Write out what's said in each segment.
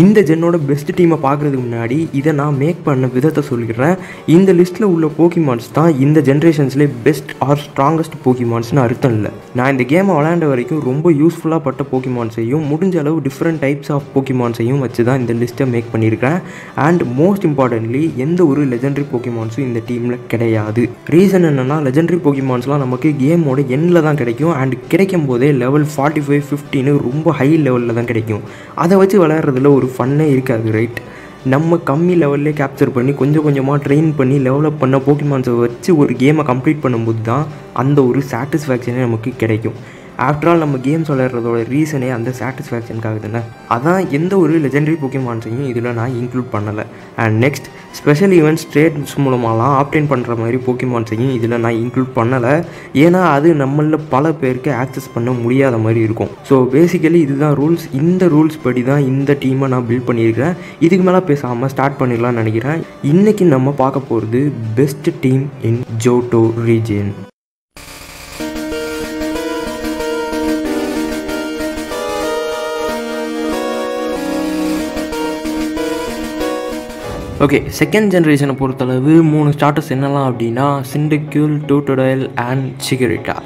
இந்த ஜென்னோட பெஸ்ட் டீமை பார்க்குறதுக்கு முன்னாடி இதை நான் மேக் பண்ண விதத்தை சொல்லிடுறேன். இந்த லிஸ்ட்டில் உள்ள போக்கிமான்ஸ் தான் இந்த ஜென்ரேஷன்ஸ்லேயே பெஸ்ட் ஆர் ஸ்ட்ராங்கஸ்ட் போக்கிமான்ஸ்னு அர்த்தம் இல்லை. நான் இந்த கேமை விளையாண்ட வரைக்கும் ரொம்ப யூஸ்ஃபுல்லாக பட்ட போக்கிமான்ஸையும் முடிஞ்ச அளவு டிஃப்ரெண்ட் டைப்ஸ் ஆஃப் போக்கிமான்ஸையும் வச்சு தான் இந்த லிஸ்ட்டை மேக் பண்ணியிருக்கேன். அண்ட் மோஸ்ட் இம்பார்ட்டன்ட்லி எந்த ஒரு லெஜெண்டரி போக்கிமான்ஸும் இந்த டீமில் கிடையாது. ரீசன் என்னென்னா லெஜெண்டரி போக்கிமான்ஸ்லாம் நமக்கு கேமோட எண்ணில் தான் கிடைக்கும். அண்ட் கிடைக்கும் போதே லெவல் 45, 50 ரொம்ப ஹை லெவலில் தான் கிடைக்கும். அதை வச்சு விளையாடுறதுல ஒரு ஃபன்னே இருக்காது, ரைட்? நம்ம கம்மி லெவல்லே கேப்சர் பண்ணி கொஞ்சம் கொஞ்சமாக ட்ரெயின் பண்ணி டெவலப் பண்ண போக்கிமான்ஸை வச்சு ஒரு கேமை கம்ப்ளீட் பண்ணும்போது தான் அந்த ஒரு சாட்டிஸ்ஃபேக்ஷனே நமக்கு கிடைக்கும். ஆஃப்டர் ஆல் நம்ம கேம்ஸ் விளையாடுறதோட ரீசனே அந்த சாட்டிஸ்ஃபேக்ஷனுக்காக தானே. அதான் எந்த ஒரு லெஜெண்டரி போக்கிமான்ஸையும் இதில் நான் இன்க்ளூட் பண்ணலை. And next special events trades மூலமாலாம் ஆப்டைன் பண்ணுற மாதிரி போக்கிமான்ஸையும் இதில் நான் இன்க்ளூட் பண்ணலை. ஏன்னா அது நம்மளில் பல பேருக்கு ஆக்சஸ் பண்ண முடியாத மாதிரி இருக்கும். ஸோ பேசிக்கலி இதுதான் ரூல்ஸ். இந்த ரூல்ஸ் படி தான் இந்த டீமை நான் பில்ட் பண்ணியிருக்கிறேன். இதுக்கு மேலே பேசாமல் ஸ்டார்ட் பண்ணிடலாம்னு நினைக்கிறேன். இன்றைக்கி நம்ம பார்க்க போகிறது best team in Johto region. Okay, second ஜென்ரேஷனை பொறுத்தளவு 3 ஸ்டார்டர்ஸ் என்னலாம் அப்படின்னா சிண்டக்யூல், டோட்டோடைல் அண்ட் சிகரிட்டா.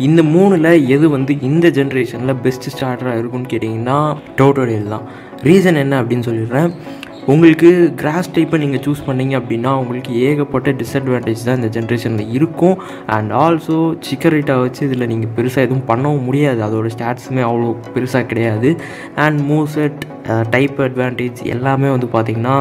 இந்த 3ல் எது இந்த ஜென்ரேஷனில் பெஸ்ட் ஸ்டார்டராக இருக்குன்னு கேட்டிங்கன்னா டோட்டோடைல் தான். ரீசன் என்ன அப்படின்னு சொல்லிடுறேன். உங்களுக்கு கிராஸ் டைப்பை நீங்கள் சூஸ் பண்ணிங்க அப்படின்னா உங்களுக்கு ஏகப்பட்ட டிஸ்அட்வான்டேஜ் தான் இந்த ஜென்ரேஷனில் இருக்கும். அண்ட் ஆல்சோ சிக்கரிட்டா வச்சு இதில் நீங்கள் பெருசாக எதுவும் பண்ணவும் முடியாது. அதோட ஸ்டாட்ஸுமே அவ்வளோ பெருசாக கிடையாது. அண்ட் மூவ்செட், டைப் அட்வான்டேஜ் எல்லாமே பார்த்திங்கன்னா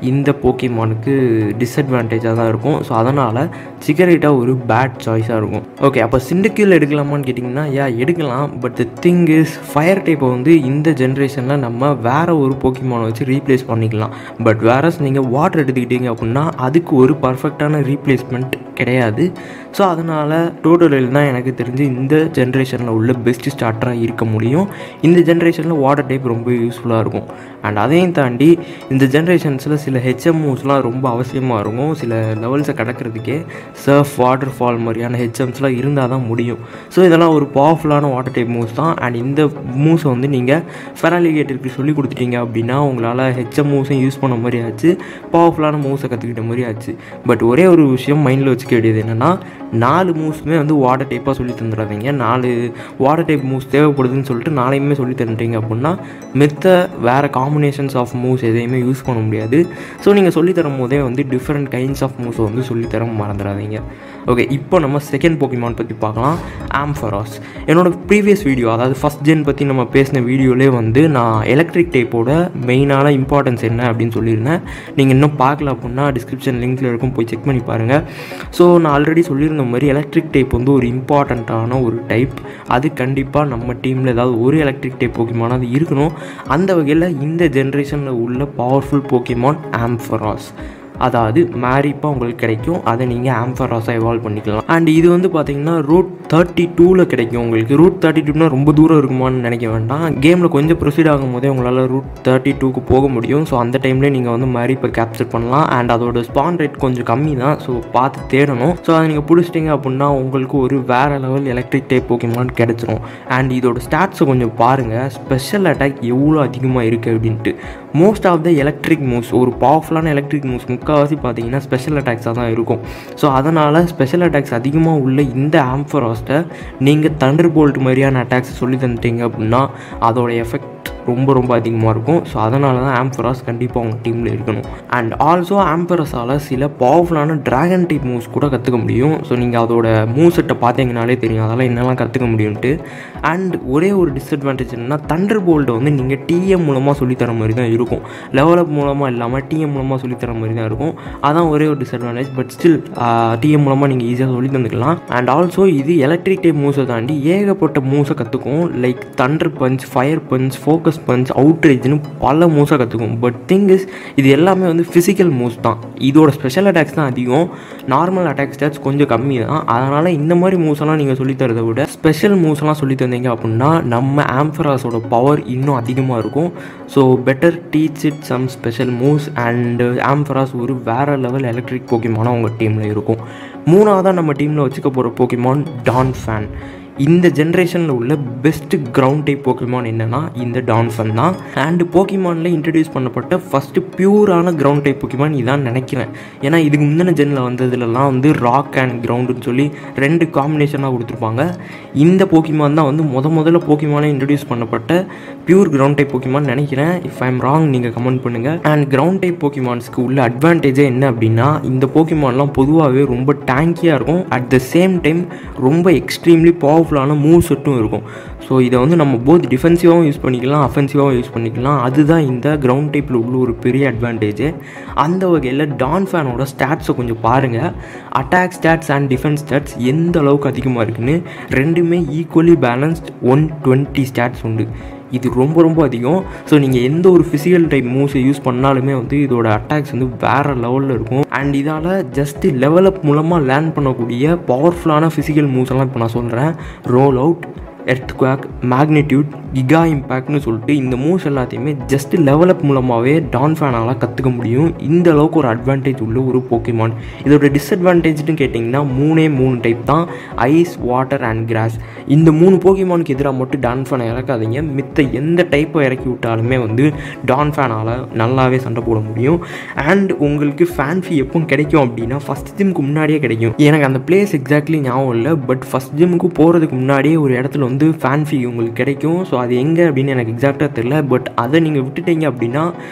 இந்த போக்கிமானுக்கு டிஸ்அட்வான்டேஜாக தான் இருக்கும். ஸோ அதனால் சிகரிட்டா ஒரு பேட் சாய்ஸாக இருக்கும். ஓகே, அப்போ சிண்டக்யூல் எடுக்கலாமான்னு கேட்டிங்கன்னா எடுக்கலாம். But the thing is fire டைப்பை இந்த ஜென்ரேஷனில் நம்ம வேறு ஒரு போக்கிமானை வச்சு ரீப்ளேஸ் பண்ணிக்கலாம். பட் வேறஸ் நீங்கள் வாட்டர் எடுத்துக்கிட்டீங்க அப்படின்னா அதுக்கு ஒரு பர்ஃபெக்டான ரீப்ளேஸ்மெண்ட் கிடையாது. ஸோ அதனால் டோட்டோடைல் தான் எனக்கு தெரிஞ்சு இந்த ஜென்ரேஷனில் உள்ள பெஸ்ட் ஸ்டார்டராக இருக்க முடியும். இந்த ஜென்ரேஷனில் வாட்டர் டைப் ரொம்ப யூஸ்ஃபுல்லாக இருக்கும். அண்ட் அதையும் தாண்டி இந்த ஜென்ரேஷன்ஸில் சில ஹெச்எம் மூவ்ஸ்லாம் ரொம்ப அவசியமாக இருக்கும். சில லெவல்ஸை கடக்கிறதுக்கே சர்ஃப், வாட்டர் ஃபால் மாதிரியான ஹெச்எம்ஸ்லாம் இருந்தால் தான் முடியும். ஸோ இதெல்லாம் ஒரு பவர்ஃபுல்லான வாட்டர் டைப் மூவ்ஸ் தான். அண்ட் இந்த மூவ்ஸை நீங்கள் ஃபெராலிகேட்டருக்கு சொல்லி கொடுத்துட்டீங்க அப்படின்னா உங்களால் ஹெச்எம் மூவ்ஸையும் யூஸ் பண்ண மாதிரி ஆச்சு, பவர்ஃபுல்லான மூவ்ஸை கற்றுக்கிட்ட மாதிரி ஆச்சு. பட் ஒரே ஒரு விஷயம் மைண்டில் வச்சுக்க வேண்டியது என்னென்னா 4 மூவ்ஸுமே வாட்டர் டைப்பாக சொல்லி தந்துடாதீங்க. 4 வாட்டர் டைப் மூவ்ஸ் தேவைப்படுதுன்னு சொல்லிட்டு 4யுமே சொல்லி தந்துட்டீங்க அப்படின்னா மெத்த வேறு காம்பினேஷன்ஸ் ஆஃப் மூவ்ஸ் எதையுமே யூஸ் பண்ண முடியாது. ஸோ நீங்கள் சொல்லித்தரும் போதே டிஃப்ரெண்ட் கைண்ட்ஸ் ஆஃப் மூவ்ஸை சொல்லித்தர மறந்துடாதீங்க. ஓகே, இப்போ நம்ம செகண்ட் போக்கிமான் பற்றி பார்க்கலாம், ஆம்ஃபராஸ். என்னோடய ப்ரீவியஸ் வீடியோ, அதாவது ஃபஸ்ட் ஜென் பற்றி நம்ம பேசின வீடியோலேயே நான் எலக்ட்ரிக் டைப்போட மெயினான இம்பார்ட்டன்ஸ் என்ன அப்படின்னு சொல்லியிருந்தேன். நீங்கள் இன்னும் பார்க்கல அப்படின்னா டிஸ்கிரிப்ஷன் லிங்க்கில் இருக்கும், போய் செக் பண்ணி பாருங்கள். ஸோ நான் ஆல்ரெடி சொல்லியிருந்த மாதிரி எலக்ட்ரிக் டைப் ஒரு இம்பார்ட்டண்ட்டான ஒரு டைப். அது கண்டிப்பாக நம்ம டீமில் ஏதாவது ஒரு எலக்ட்ரிக் டைப் போக்கிமான் அது இருக்கணும். அந்த வகையில் இந்த ஜென்ரேஷனில் உள்ள பவர்ஃபுல் போக்கிமான் ஆம்ஃபராஸ். அதாவது மேரிப்பாக உங்களுக்கு கிடைக்கும். அதை நீங்கள் ஆம்ஃபராஸாக எவால்வ் பண்ணிக்கலாம். அண்ட் இது பார்த்திங்கன்னா ரூட் 32ல் கிடைக்கும் உங்களுக்கு. ரூட் 32னா ரொம்ப தூரம் இருக்குமான்னு நினைக்க வேண்டாம். கேமில் கொஞ்சம் ப்ரொசீட் ஆகும் போதே உங்களால் ரூட் 32க்கு போக முடியும். ஸோ அந்த டைம்லேயே நீங்கள் மேரிப்பை கேப்சர் பண்ணலாம். அண்ட் அதோட ஸ்பான் ரேட் கொஞ்சம் கம்மி தான். ஸோ பார்த்து தேடணும். ஸோ அதை நீங்கள் பிடிச்சிட்டிங்க அப்படின்னா உங்களுக்கு ஒரு வேறு லெவல் எலக்ட்ரிக் டைப் போக்கிமான் கிடச்சிரும். அண்ட் இதோட ஸ்டாட்ஸை கொஞ்சம் பாருங்கள், ஸ்பெஷல் அட்டாக் எவ்வளோ அதிகமாக இருக்குது அப்படின்ட்டு. Most of the electric moves, ஒரு பவர்ஃபுல்லான எலக்ட்ரிக் மூவ்ஸ் முக்கால்வாசி பார்த்தீங்கன்னா ஸ்பெஷல் அட்டாக்ஸாக தான் இருக்கும். ஸோ அதனால் ஸ்பெஷல் அட்டாக்ஸ் அதிகமாக உள்ள இந்த ஆம்ஃபராஸ்ட்டை நீங்கள் தண்டர் போல்ட் மாதிரியான அட்டாக்ஸ் சொல்லி தந்துட்டீங்க அப்படின்னா அதோட எஃபெக்ட் ரொம்ப ரொம்ப அதிகமாக இருக்கும். ஸோ அதனால தான் ஆம்ஃபராஸ் கண்டிப்பாக உங்கள் டீமில் இருக்கணும். அண்ட் ஆல்சோ ஆம்ஃபராஸால் சில பவர்ஃபுல்லான ட்ராகன் டைப் மூவ்ஸ் கூட கற்றுக்க முடியும். ஸோ நீங்கள் அதோட மூவ் செட்டை பார்த்தீங்கனாலே தெரியும் அதெல்லாம் என்னெல்லாம் கற்றுக்க முடியும்ட்டு. அண்ட் ஒரே ஒரு டிஸ்அட்வான்டேஜ் என்னென்னா தண்டர் போல்ட்டை நீங்கள் டிஎம் மூலமாக சொல்லித்தர மாதிரி தான் இருக்கும். லெவலப் மூலமாக இல்லாமல் டிஎம் மூலமாக சொல்லித்தர மாதிரி தான் இருக்கும். அதான் ஒரே ஒரு டிஸ்அட்வான்டேஜ். பட் ஸ்டில் டிஎம் மூலமாக நீங்கள் ஈஸியாக சொல்லி தந்துக்கலாம். அண்ட் ஆல்சோ இது எலக்ட்ரிக் டைப் மூவ்ஸை தாண்டி ஏகப்பட்ட மூவ்ஸை கற்றுக்கும். Like thunder punch, fire punch, focus punch, அவுட்ரேஜ்னு பல மூவ்ஸாக கற்றுக்கும். பட் திங் இஸ் இது எல்லாமே ஃபிசிக்கல் மூவ்ஸ் தான். இதோட ஸ்பெஷல் அட்டாக்ஸ் தான் அதிகம், நார்மல் அட்டாக் ஸ்டாட்ஸ் கொஞ்சம் கம்மி தான். அதனால் இந்த மாதிரி மூவ்ஸ்லாம் நீங்கள் சொல்லித்தரதை விட ஸ்பெஷல் மூவ்ஸ்லாம் சொல்லி தந்தீங்க அப்படின்னா நம்ம ஆம்ஃபராஸோட பவர் இன்னும் அதிகமாக இருக்கும். So better teach it some special moves. And Ampharos ஒரு வேறு லெவல் எலக்ட்ரிக் போக்கிமானாக உங்கள் டீமில் இருக்கும். 3ஆவதாக நம்ம டீமில் வச்சுக்க போகிற போக்கிமான் டான்ஃபேன். இந்த ஜென்ரேஷனில் உள்ள பெஸ்ட் கிரவுண்ட் டைப் போக்கிமான் என்னன்னா இந்த டான்ஃபன் தான். அண்ட் போக்கிமானில் இன்ட்ரடியூஸ் பண்ணப்பட்ட ஃபஸ்ட்டு பியூரான கிரவுண்ட் டைப் போக்கிமான் இதான் நினைக்கிறேன். ஏன்னா இதுக்கு முந்தின ஜென்னில் வந்ததுலலாம் வந்து ராக் அண்ட் கிரவுண்டுன்னு சொல்லி 2 காம்பினேஷனாக கொடுத்துருப்பாங்க. இந்த போக்கிமான் தான் வந்து முதல்ல போக்கிமானை இன்ட்ரடியூஸ் பண்ணப்பட்ட பியூர் கிரவுண்ட் டைப் போக்கிமான் நினைக்கிறேன். இஃப் ஐ எம் ராங் நீங்கள் கமெண்ட் பண்ணுங்கள். அண்ட் கிரவுண்ட் டைப் போக்கிமான்ஸ்க்கு உள்ள அட்வான்டேஜே என்ன அப்படின்னா இந்த போக்கிமான்லாம் பொதுவாகவே ரொம்ப டேங்கியாக இருக்கும். அட் த சேம் டைம் ரொம்ப எக்ஸ்ட்ரீம்லி பவர்ஃபுல்லான மூவ் செட்டும் இருக்கும். ஸோ இதை வந்து நம்ம போத் டிஃபென்சிவாகவும் யூஸ் பண்ணிக்கலாம், அஃபென்சிவாகவும் யூஸ் பண்ணிக்கலாம். அதுதான் இந்த கிரவுண்ட் டைப்பில் உள்ள ஒரு பெரிய அட்வான்டேஜ். அந்த வகையில் டான்ஃபேனோட ஸ்டாட்ஸை கொஞ்சம் பாருங்கள். Attack stats and defence stats எந்த அளவுக்கு அதிகமாக இருக்குன்னு ரெண்டுமே ஈக்குவலி பேலன்ஸ்ட் 120 ஸ்டாட்ஸ் உண்டு. இது ரொம்ப அதிகம். ஸோ நீங்கள் எந்த ஒரு ஃபிசிக்கல் டைப் மூவ்ஸை யூஸ் பண்ணாலுமே வந்து இதோட அட்டாக்ஸ் வந்து வேறு லெவலில் இருக்கும். அண்ட் இதால் ஜஸ்ட்டு லெவலப் மூலமாக லேர்ன் பண்ணக்கூடிய பவர்ஃபுல்லான ஃபிசிக்கல் மூவ்ஸ் எல்லாம் இப்போ நான் சொல்கிறேன். Roll out, earthquake, magnitude, giga இம்பேக்ட்னு சொல்லிட்டு இந்த மூவ்ஸ் எல்லாத்தையுமே ஜஸ்ட் லெவலப் மூலமாகவே டான்ஃபேனால் கற்றுக்க முடியும். இந்த அளவுக்கு ஒரு அட்வான்டேஜ் உள்ள ஒரு போக்கிமான். இதோட டிஸ்அட்வான்டேஜ்னு கேட்டிங்கன்னா 3 டைப் தான், ஐஸ், வாட்டர் அண்ட் கிராஸ். இந்த 3 போக்கிமானுக்கு எதிராக மட்டும் டான்ஃபேனை இறக்காதீங்க. மித்த எந்த டைப்பை இறக்கி விட்டாலுமே வந்து டான்ஃபேனால் நல்லாவே சண்டை போட முடியும். அண்ட் உங்களுக்கு ஃபேன்ஃபி எப்போ கிடைக்கும் அப்படின்னா ஃபஸ்ட் ஜிம்முக்கு முன்னாடியே கிடைக்கும். எனக்கு அந்த பிளேஸ் எக்ஸாக்ட்லி ஞாபகம் இல்லை, பட் ஃபஸ்ட் ஜிம்முக்கு போகிறதுக்கு முன்னாடியே ஒரு இடத்துல வந்து ஃபேன்ஃபி உங்களுக்கு கிடைக்கும். ஸோ அது எங்கே அப்படின்னு எனக்கு எக்ஸாக்டாக தெரியல, பட் அதை நீங்கள் விட்டுட்டீங்க அப்படின்னா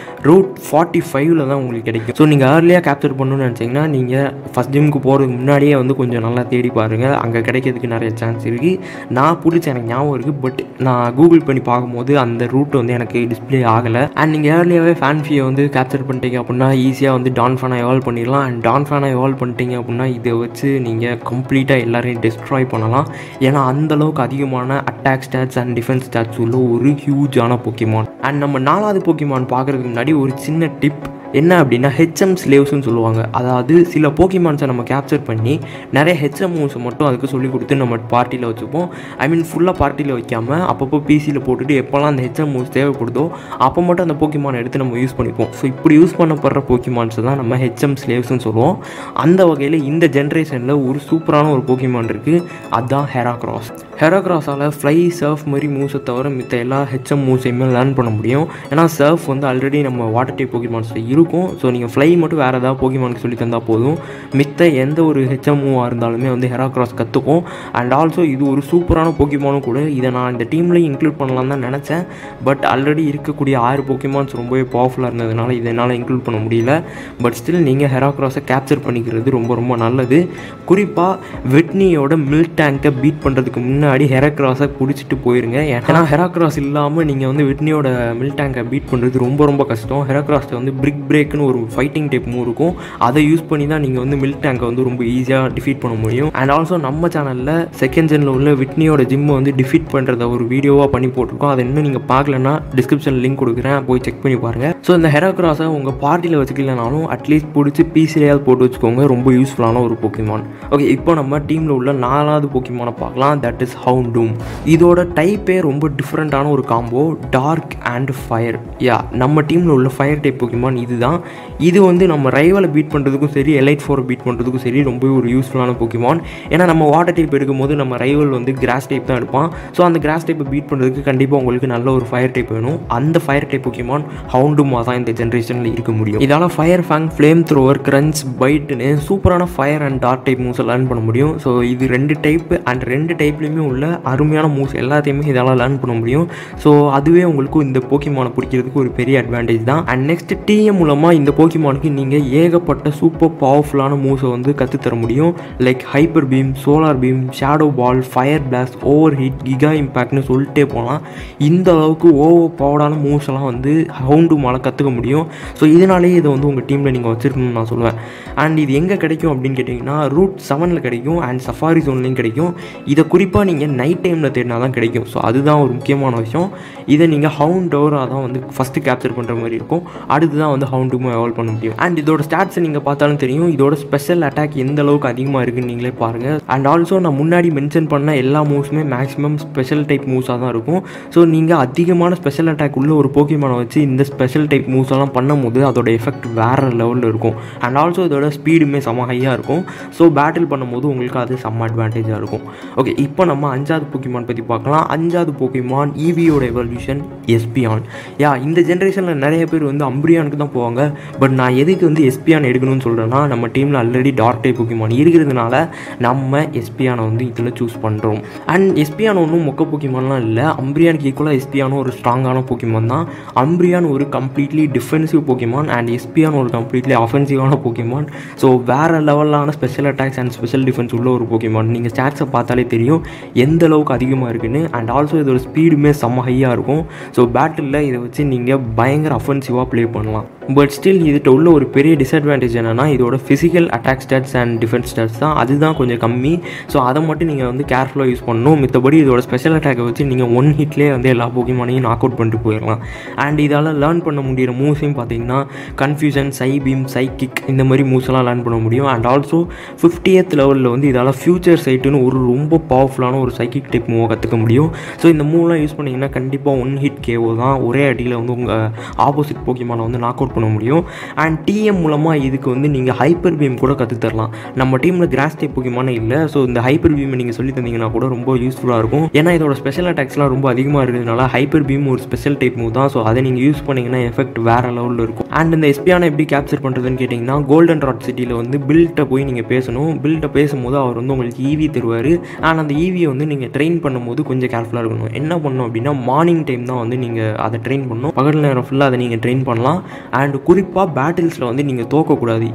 ரூட் 45 தான் உங்களுக்கு கிடைக்கும். ஸோ நீங்கள் ஏர்லியாக கேப்சர் பண்ணணும்னு நினச்சிங்கன்னா நீங்கள் ஃபஸ்ட் ஜிம்முக்கு போகிறதுக்கு முன்னாடியே வந்து கொஞ்சம் நல்லா தேடி பாருங்கள். அங்கே கிடைக்கிறதுக்கு நிறைய சான்ஸ் இருக்குது. நான் பிடிச்ச எனக்கு ஞாபகம் இருக்குது, பட் நான் கூகுள் பண்ணி பார்க்கும்போது அந்த ரூட் வந்து எனக்கு டிஸ்பிளே ஆகலை. அண்ட் நீங்கள் ஏர்லியாகவே ஃபேன்ஃபியை வந்து கேப்சர் பண்ணிட்டீங்க அப்படின்னா ஈஸியாக வந்து டான்ஃபேனை எவால்வ் பண்ணிடலாம். அண்ட் டான்ஃபேனை எவால்வ் பண்ணிட்டீங்க அப்படின்னா இதை வச்சு நீங்கள் கம்ப்ளீட்டாக எல்லாரையும் டிஸ்ட்ராய் பண்ணலாம். ஏன்னா அந்தளவுக்கு அதிகமான attack stats and defence stats உள்ள ஒரு ஹியூஜான போக்கிமான். அண்ட் நம்ம 4வது போக்கிமான் பார்க்குறதுக்கு முன்னாடி ஒரு சின்ன டிப் என்ன அப்படின்னா ஹெச்எம் ஸ்லேவ்ஸ்னு சொல்லுவாங்க. அதாவது சில போக்கிமான்ஸை நம்ம கேப்சர் பண்ணி நிறைய ஹெச்எம் மூவ்ஸை மட்டும் அதுக்கு சொல்லி கொடுத்து நம்ம பார்ட்டியில் வச்சுப்போம். ஐ மீன் ஃபுல்லாக பார்ட்டியில் வைக்காமல் அப்பப்போ பிசியில் போட்டுட்டு எப்போல்லாம் அந்த ஹெச்எம் மூவ்ஸ் தேவைப்படுதோ அப்போ மட்டும் அந்த போக்கிமானை எடுத்து நம்ம யூஸ் பண்ணிப்போம். ஸோ இப்படி யூஸ் பண்ணப்படுற போக்கிமான்ஸை தான் நம்ம ஹெச்எம் ஸ்லேவ்ஸ்னு சொல்லுவோம். அந்த வகையில் இந்த ஜென்ரேஷனில் ஒரு சூப்பரான ஒரு போக்கிமான் இருக்குது, அதுதான் ஹெராக்ராஸ். ஹெராக்ராஸால் ஃப்ளை, சர்ஃப் மாதிரி மூவ்ஸை தவிர மித்த எல்லா ஹெச்எம் மூவ்ஸையுமே லேர்ன் பண்ண முடியும். ஏன்னா சர்ஃப் வந்து ஆல்ரெடி நம்ம வாட்டர் டைப் போக்கிமான்ஸில் இருக்கும். ஸோ நீங்கள் ஃப்ளை மட்டும் வேறு ஏதாவது போக்கிமானுக்கு சொல்லி தந்தால் போதும். மித்த எந்த ஒரு ஹெச்எம் மூவாக இருந்தாலுமே வந்து ஹெராக்ராஸ் கற்றுக்கும். அண்ட் ஆல்சோ இது ஒரு சூப்பரான போக்கிமானும் கூட. இதை நான் இந்த டீம்லேயும் இன்க்ளூட் பண்ணலாம் தான் நினச்சேன், பட் ஆல்ரெடி இருக்கக்கூடிய 6 போக்கிமான்ஸ் ரொம்பவே பவர்ஃபுல்லாக இருந்ததுனால இதை என்னால் இன்க்ளூட் பண்ண முடியல. பட் ஸ்டில் நீங்கள் ஹெராக்ராஸை கேப்சர் பண்ணிக்கிறது ரொம்ப நல்லது. குறிப்பாக வெட்னியோட மில்க் டேங்கை பீட் பண்ணுறதுக்கு முன்னாடி ஹெராக்ராஸை பிடிச்சிட்டு போயிருங்க. ஏன்னா ஹெராக்ராஸ் இல்லாமல் நீங்கள் வந்து வெட்னியோட மில்க் டேங்கை பீட் பண்ணுறது ரொம்ப கஷ்டம். ஹெராக்ராஸை வந்து பிரிக் பிரேக்னு ஒரு ஃபைட்டிங் டைப் மூவ் இருக்கும், அதை யூஸ் பண்ணி தான் நீங்கள் வந்து மில்க் டேங்கை வந்து ரொம்ப ஈஸியாக டிஃபீட் பண்ண முடியும். அண்ட் ஆல்சோ நம்ம சேனலில் செகண்ட் ஜெனில் உள்ள விட்னியோட ஜிம்மை வந்து டிஃபீட் பண்ணுறத ஒரு வீடியோவாக பண்ணி போட்டிருக்கோம். அதை இன்னும் நீங்கள் பார்க்கலன்னா டிஸ்கிரிப்ஷனில் லிங்க் கொடுக்குறேன், போய் செக் பண்ணி பாருங்கள். ஸோ இந்த ஹெராக்ராஸை உங்கள் பார்ட்டியில் வச்சுக்கலனாலும் அட்லீஸ்ட் பிடிச்சி பிசிலையாவது போட்டு வச்சுக்கோங்க, ரொம்ப யூஸ்ஃபுல்லான ஒரு போக்கிமான். ஓகே, இப்போ நம்ம டீமில் உள்ள 4வது போக்கிமானை பார்க்கலாம், தட் இஸ் ஹவுண்டூம். இதோட டைப்பே ரொம்ப டிஃப்ரெண்ட்டான ஒரு காம்போ, டார்க் அண்ட் ஃபயர். நம்ம டீமில் உள்ள ஃபயர் டைப் போக்கிமான் இதுதான். இது வந்து நம்ம ரைவலை பீட் பண்ணுறதுக்கும் சரி, எலைட் 4 பீட் பண்ணுறதுக்கும் சரி ரொம்பவே ஒரு யூஸ்ஃபுல்லான போக்கிமான். ஏன்னா நம்ம வாட்டர் டைப் எடுக்கும்போது நம்ம ரைவல் வந்து கிராஸ் டைப் தான் எடுப்பான். ஸோ அந்த கிராஸ் டைப்பை பீட் பண்ணுறதுக்கு கண்டிப்பாக உங்களுக்கு நல்ல ஒரு ஃபயர் டைப் வேணும். அந்த ஃபயர் டைப் போக்கிமான் ஹவுண்டூமாக தான் இந்த ஜென்ரேஷனில் இருக்க முடியும். இதால் fire fang, flamethrower, crunch, பைட்டுன்னு சூப்பரான ஃபயர் அண்ட் டார்க் டைப் மூவ்ஸை லேர்ன் பண்ண முடியும். ஸோ இது 2 டைப் அண்ட் 2 டைப்லேயுமே உள்ள அருமையான மூவ்ஸ் எல்லாத்தையுமே இதால் லேர்ன் பண்ண முடியும். ஸோ அதுவே உங்களுக்கு இந்த போக்கிமானை பிடிக்கிறதுக்கு ஒரு பெரிய அட்வான்டேஜ் தான். அண்ட் நெக்ஸ்ட் டிஎம் மூலமாக இந்த போக்கிமானுக்கு நீங்கள் ஏகப்பட்ட சூப்பர் பவர்ஃபுல்லான மூவ்ஸை வந்து கற்றுத்தர முடியும். Like hyper beam, solar beam, shadow ball, fire blast, overheat, giga இம்பேக்ட்னு சொல்லிட்டே போகலாம். இந்த அளவுக்கு ஓவர் பவர்டான மூவ்ஸ் எல்லாம் வந்து ஹவுண்டூமால் கற்றுக்க முடியும். ஸோ இதனாலேயே இதை வந்து உங்கள் டீமில் நீங்கள் வச்சுருக்கணும்னு நான் சொல்லுவேன். அண்ட் இது எங்கே கிடைக்கும் அப்படின்னு கேட்டிங்கன்னா ரூட் 7 கிடைக்கும் அண்ட் சஃபாரி ஜோன்லேயும் கிடைக்கும். இதை குறிப்பாக நீங்கள் நைட் டைமில் தேடினா தான் கிடைக்கும். ஸோ அதுதான் ஒரு முக்கியமான விஷயம். இதை நீங்கள் ஹவுண்டோராக தான் வந்து ஃபஸ்ட்டு கேப்சர் பண்ணுற மாதிரி இருக்கும். அடுத்து தான் வந்து ஹவுண்டூமை எவால்வ் பண்ண முடியும். அண்ட் இதோட ஸ்டாட்ஸை நீங்கள் பார்த்தாலும் தெரியும், இதோட ஸ்பெஷல் அட்டாக் எந்த அளவுக்கு அதிகமாக இருக்குன்னு நீங்களே பாருங்கள். அண்ட் ஆல்சோ நான் முன்னாடி மென்ஷன் பண்ண எல்லா மூவ்ஸுமே மேக்ஸிமம் ஸ்பெஷல் டைப் மூவ்ஸாக தான் இருக்கும். ஸோ நீங்கள் அதிகமான ஸ்பெஷல் அட்டாக் உள்ள ஒரு போக்கிமானை வச்சு இந்த ஸ்பெஷல் டைப் டைப் மூவ்ஸ் எல்லாம் பண்ணும்போது அதோட எஃபெக்ட் வேறு லெவலில் இருக்கும். அண்ட் ஆல்சோ இதோட ஸ்பீடுமே செம்ம ஹையாக இருக்கும். ஸோ பேட்டில் பண்ணும்போது உங்களுக்கு அது செம்ம அட்வான்டேஜாக இருக்கும். ஓகே, இப்போ நம்ம 5வது போக்கிமான் பற்றி பார்க்கலாம். 5வது போக்கிமான் ஈவியோட எவல்யூஷன் எஸ்பியான். இந்த ஜென்ரேஷனில் நிறைய பேர் வந்து அம்பிரியானுக்கு தான் போவாங்க. பட் நான் எதுக்கு வந்து எஸ்பியான் எடுக்கணும்னு சொல்கிறேன்னா, நம்ம டீமில் ஆல்ரெடி டார்க் டைப் போக்கிமான் இருக்கிறதுனால நம்ம எஸ்பியானை வந்து இதில் சூஸ் பண்ணுறோம். அண்ட் எஸ்பியான் ஒன்றும் மொக்க போக்கிமான்லாம் இல்லை. அம்பிரியானுக்கு ஈக்குவலாக எஸ்பியானும் ஒரு ஸ்ட்ராங்கான போக்கிமான் தான். அம்பிரியான் ஒரு completely defensive Pokemon and Espeon ஒரு கம்ப்ளீட்லி ஆஃபென்சிவான போக்கிமான். ஸோ வேறு லெவலான special attacks and special defence உள்ள ஒரு போக்கிமான். நீங்கள் ஸ்டாட்ஸை பார்த்தாலே தெரியும் எந்த அளவுக்கு அதிகமாக இருக்குன்னு. அண்ட் ஆல்சோ இதோட ஸ்பீடுமே செம்ம ஹையாக இருக்கும். ஸோ பேட்டிலில் இதை வச்சு நீங்கள் பயங்கர அஃபென்சிவாக ப்ளே பண்ணலாம். பட் ஸ்டில் இதுகிட்ட உள்ள ஒரு பெரிய டிஸ்அட்வான்டேஜ் என்னென்னா, இதோட physical attack stats and defence stats தான், அதுதான் கொஞ்சம் கம்மி. ஸோ அதை மட்டும் நீங்கள் வந்து கேர்ஃபுல்லாக யூஸ் பண்ணணும். மித்தபடி இதோட ஸ்பெஷல் அட்டாக்கை வச்சு நீங்கள் 1 ஹிட்லேயே வந்து எல்லா போக்கிமானையும் நாக் அவுட் பண்ணிட்டு போயிடலாம். அண்ட் இதால் லேர்ன் பண்ண முடிகிற மூவ்ஸையும் பார்த்தீங்கன்னா கன்ஃபியூஷன், சை பீம், சை கிக் இந்த மாதிரி மூவ்ஸ் எல்லாம் லேர்ன் பண்ண முடியும். அண்ட் ஆல்சோ 50th லெவலில் வந்து இதால் ஃபியூச்சர் சைட்டுன்னு ஒரு ரொம்ப பவர்ஃபுல்லான ஒரு சைக்கிக் டைப் மூவை கற்றுக்க முடியும். ஸோ இந்த மூவ்லாம் யூஸ் பண்ணிங்கன்னா கண்டிப்பாக 1 ஹிட் கேஓ தான், ஒரே அடியில் வந்து உங்கள் ஆப்போசிட் போக்கிமானை வந்து நாக் அவுட் பண்ண முடியும். அண்ட் டிஎம் மூலமாக இதுக்கு வந்து நீங்கள் ஹைப்பர் பீம் கூட கற்றுத்தரலாம். நம்ம டீமில் கிராஸ் டைப் போக்கிமானே இல்லை. ஸோ இந்த ஹைப்பர் பீமை நீங்கள் சொல்லி தந்தீங்கன்னா கூட ரொம்ப யூஸ்ஃபுல்லாக இருக்கும். ஏன்னா இதோட ஸ்பெஷல் அட்டாக்ஸ்லாம் ரொம்ப அதிகமாக இருக்கிறதுனால ஹைப்பர் பீம் ஒரு ஸ்பெஷல் டைப் மூவ் தான். ஸோ அதை நீங்கள் யூஸ் பண்ணிங்கன்னா எஃபெக்ட் வேறு லெவலில் இருக்கும். அண்ட் இந்த எஸ்பியானை எப்படி கேப்சர் பண்ணுறதுன்னு கேட்டிங்கன்னா, கோல்டன் ராட் சிட்டியில் வந்து பில்ட்டை போய் நீங்கள் பேசணும். பில்ட்டை பேசும்போது அவர் வந்து உங்களுக்கு ஈவி தருவார். அண்ட் அந்த ஈவியை வந்து நீங்கள் ட்ரெயின் பண்ணும்போது கொஞ்சம் கேர்ஃபுல்லாக இருக்கணும். என்ன பண்ணணும் அப்படின்னா, மார்னிங் டைம் தான் வந்து நீங்கள் அதை ட்ரெயின் பண்ணணும். பகல் நேரம் ஃபுல்லாக அதை நீங்கள் ட்ரெயின் பண்ணலாம். அண்ட் குறிப்பாக பேட்டில்ஸில் வந்து நீங்கள் தோக்கக்கூடாது.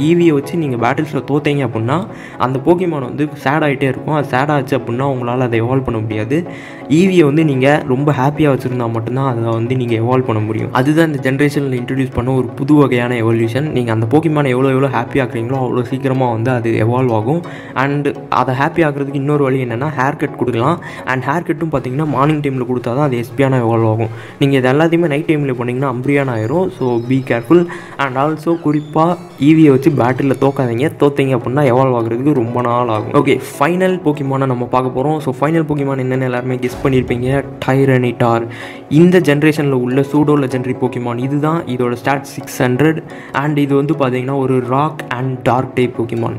ஈவியை வச்சு நீங்கள் பேட்டில்ஸில் தோத்தீங்க அப்படின்னா அந்த போக்கிமான் வந்து சேட் ஆகிட்டே இருக்கும். அது சேட் ஆச்சு அப்படின்னா உங்களால் அதை எவால்வ் பண்ண முடியாது. ஈவியை வந்து நீங்கள் ரொம்ப ஹாப்பியாக வச்சுருந்தா மட்டும்தான் அதை வந்து நீங்கள் எவால்வ் பண்ண முடியும். அதுதான் இந்த ஜென்ரேஷனில் இன்ட்ரடியூஸ் பண்ண ஒரு புது வகையான எவல்யூஷன். நீங்கள் அந்த போக்கிமானை எவ்வளோ ஹாப்பி ஆக்குறீங்களோ அவ்வளோ சீக்கிரமாக வந்து அது எவால்வ் ஆகும். அண்ட் அதை ஹாப்பி ஆக்குறதுக்கு இன்னொரு வழி என்னென்னா, ஹேர் கட் கொடுக்கலாம். அண்ட் ஹேர் கட்டும் பார்த்தீங்கன்னா மார்னிங் டைமில் கொடுத்தா தான் அது எஸ்பியானா எவால்வ் ஆகும். நீங்கள் இது எல்லாத்தையுமே நைட் டைமில் பண்ணிங்கன்னா அம்பிரியான் ஆயிரும். So be careful. And also குறிப்பாக ஈவியை வச்சு பேட்டில் தோக்காதீங்க. தோத்தீங்க அப்படின்னா எவால்வ் ஆகுறதுக்கு ரொம்ப நாள் ஆகும். ஓகே, ஃபைனல் போக்கிமானை நம்ம பார்க்க போகிறோம். ஸோ ஃபைனல் போக்கிமான் என்னென்னு எல்லாருமே கெஸ் பண்ணியிருப்பீங்க, டைரனிட்டார். இந்த ஜென்ரேஷனில் உள்ள சூடோ லெஜெண்டரி போக்கிமான். இதுதான் இதோட ஸ்டாட் 600. அண்ட் இது வந்து பார்த்தீங்கன்னா ஒரு rock and dark type Pokemon.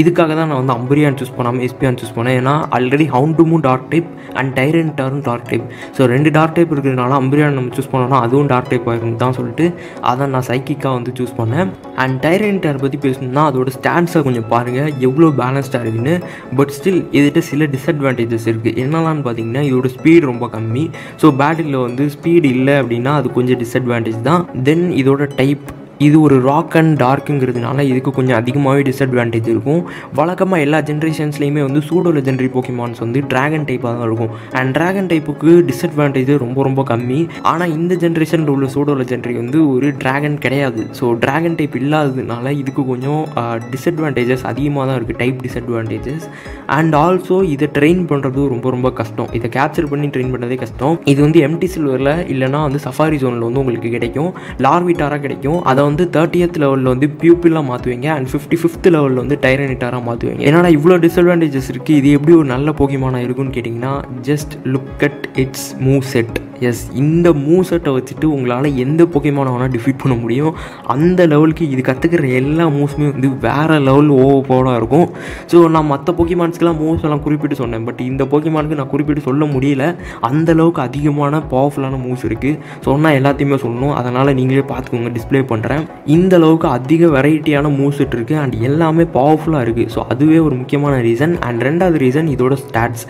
இதுக்காக தான் நான் வந்து அம்பிரியான் சூஸ் பண்ணாமல் எஸ்பியான் சூஸ் பண்ணேன். ஏன்னா ஆல்ரெடி ஹவுண்டுமும் டார்க் டைப் அண்ட் டைரனிட்டாரும் dark type. So 2 dark type இருக்கிறதுனால அம்பிரியான் நம்ம சூஸ் பண்ணோம்னா அதுவும் டார்க் டைப் ஆகிரும் தான் சொல்லிட்டு அதை நான் சைக்கிக்காக வந்து சூஸ் பண்ணேன். அண்ட் டைரனிட்டார் பற்றி பேசணும்னா அதோட ஸ்டாட்ஸை கொஞ்சம் பாருங்கள் எவ்வளோ பேலன்ஸ்டாக இருக்குன்னு. பட் ஸ்டில் இதுகிட்ட சில டிஸ்அட்வான்டேஜஸ் இருக்குது. என்னெல்லாம்னு பார்த்தீங்கன்னா, இதோட ஸ்பீடு ரொம்ப கம்மி. ஸோ பேட்டிலில் வந்து ஸ்பீடு இல்லை அப்படின்னா அது கொஞ்சம் டிஸ்அட்வான்டேஜ் தான். தென் இதோட டைப், இது ஒரு ராக் அண்ட் டார்க்குங்கிறதுனால இதுக்கு கொஞ்சம் அதிகமாகவே டிஸ்அட்வான்டேஜ் இருக்கும். வழக்கமாக எல்லா ஜென்ரேஷன்ஸ்லேயுமே வந்து சூடோ லெஜெண்டரி போக்கிமான்ஸ் வந்து ட்ராகன் டைப்பாக தான் இருக்கும். அண்ட் ட்ராகன் டைப்புக்கு டிஸ்அட்வான்டேஜ் ரொம்ப கம்மி. ஆனால் இந்த ஜென்ரேஷனில் உள்ள சூடோ லெஜெண்டரி வந்து ஒரு ட்ராகன் கிடையாது. ஸோ ட்ராகன் டைப் இல்லாததுனால இதுக்கு கொஞ்சம் டிஸ்அட்வான்டேஜஸ் அதிகமாக தான் இருக்குது, டைப் டிஸ்அட்வான்டேஜஸ். அண்ட் ஆல்சோ இதை ட்ரெயின் பண்ணுறது ரொம்ப கஷ்டம். இதை கேப்சர் பண்ணி ட்ரெயின் பண்ணுறதே கஷ்டம். இது வந்து எம்டி சில்வரில் இல்லைனா வந்து சஃபாரி ஜோனில் வந்து உங்களுக்கு கிடைக்கும், லார்விட்டாராக கிடைக்கும். அதை வந்து 30th லெவலில் வந்து பியூப்பிளாக மாற்றுவீங்க. அண்ட் 55th லெவலில் வந்து டைரனிட்டாராக மாற்றுவீங்க. ஏன்னா இவ்வளோ டிஸ்அட்வான்டேஜஸ் இருக்குது. இது எப்படி ஒரு நல்ல போக்கிமானாக இருக்குன்னு கேட்டிங்கன்னா, just look at its move set. Yes, இந்த மூவ் செட்டை வச்சுட்டு உங்களால் எந்த போக்கிமானை வேணால் டிஃபீட் பண்ண முடியும். அந்த லெவலுக்கு இது கற்றுக்கிற எல்லா மூவ்ஸுமே வந்து வேறு லெவல் ஓவர்பவராக இருக்கும். ஸோ நான் மற்ற போக்கிமான்ஸ்க்கெலாம் மூவ்ஸ் எல்லாம் குறிப்பிட்டு சொன்னேன். பட் இந்த போக்கிமானுக்கு நான் குறிப்பிட்டு சொல்ல முடியல. அந்தளவுக்கு அதிகமான பவர்ஃபுல்லான மூவ்ஸ் இருக்குது. சொன்னால் எல்லாத்தையுமே சொல்லணும். அதனால் நீங்களே பார்த்துக்கோங்க, டிஸ்பிளே பண்ணுறேன். இந்த அளவுக்கு அதிக வெரைட்டியான மூவ் செட் இருக்குது. அண்ட் எல்லாமே பவர்ஃபுல்லாக இருக்குது. ஸோ அதுவே ஒரு முக்கியமான ரீசன். அண்ட் 2வது ரீசன், இதோட ஸ்டாட்ஸ்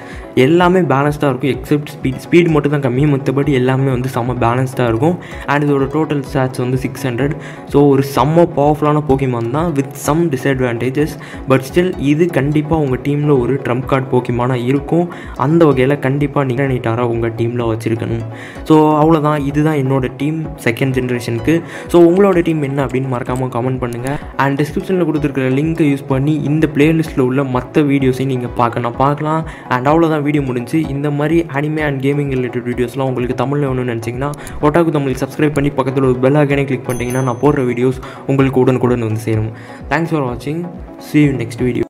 எல்லாமே பேலன்ஸ்டாக இருக்கும். எக்ஸப்ட் ஸ்பீட் மட்டும் தான் கம்மி. மற்றபடி எல்லாமே வந்து செம்ம பேலன்ஸ்டாக இருக்கும். அண்ட் இதோட டோட்டல் ஸ்டாட்ஸ் வந்து 600. ஸோ ஒரு செம்ம பவர்ஃபுல்லான போக்கிமான் தான் with some disadvantages. But still இது கண்டிப்பாக உங்கள் டீமில் ஒரு ட்ரம்ப் கார்டு போக்கிமானாக இருக்கும். அந்த வகையில் கண்டிப்பாக டைரனிட்டாரை உங்கள் டீமில் வச்சுருக்கணும். ஸோ அவ்வளோதான், இதுதான் என்னோடய டீம் 2nd ஜென்ரேஷனுக்கு. ஸோ உங்களோட டீம் என்ன அப்படின்னு மறக்காமல் கமெண்ட் பண்ணுங்கள். அண்ட் டிஸ்கிரிப்ஷனில் கொடுத்துருக்கிற லிங்க்கை யூஸ் பண்ணி இந்த பிளேலிஸ்ட்டில் உள்ள மற்ற வீடியோஸையும் நீங்கள் பார்க்கலாம். அண்ட் அவ்வளோதான், வீடியோ முடிஞ்சு. இந்த மாதிரி அனிமே அண்ட் கேமிங் ரிலேட்டட் வீடியோஸ்லாம் உங்களுக்கு தமிழில் வேணும்னு நினச்சிங்கன்னா ஒட்டாக்கு தமிழ் சப்ஸ்கிரைப் பண்ணி பக்கத்தில் ஒரு பெல் ஐகானை கிளிக் பண்ணிட்டீங்கன்னா நான் போடுற வீடியோஸ் உங்களுக்கு உடனுக்குடன் வந்து சேரும். தேங்க்ஸ் ஃபார் வாட்சிங். See you next video.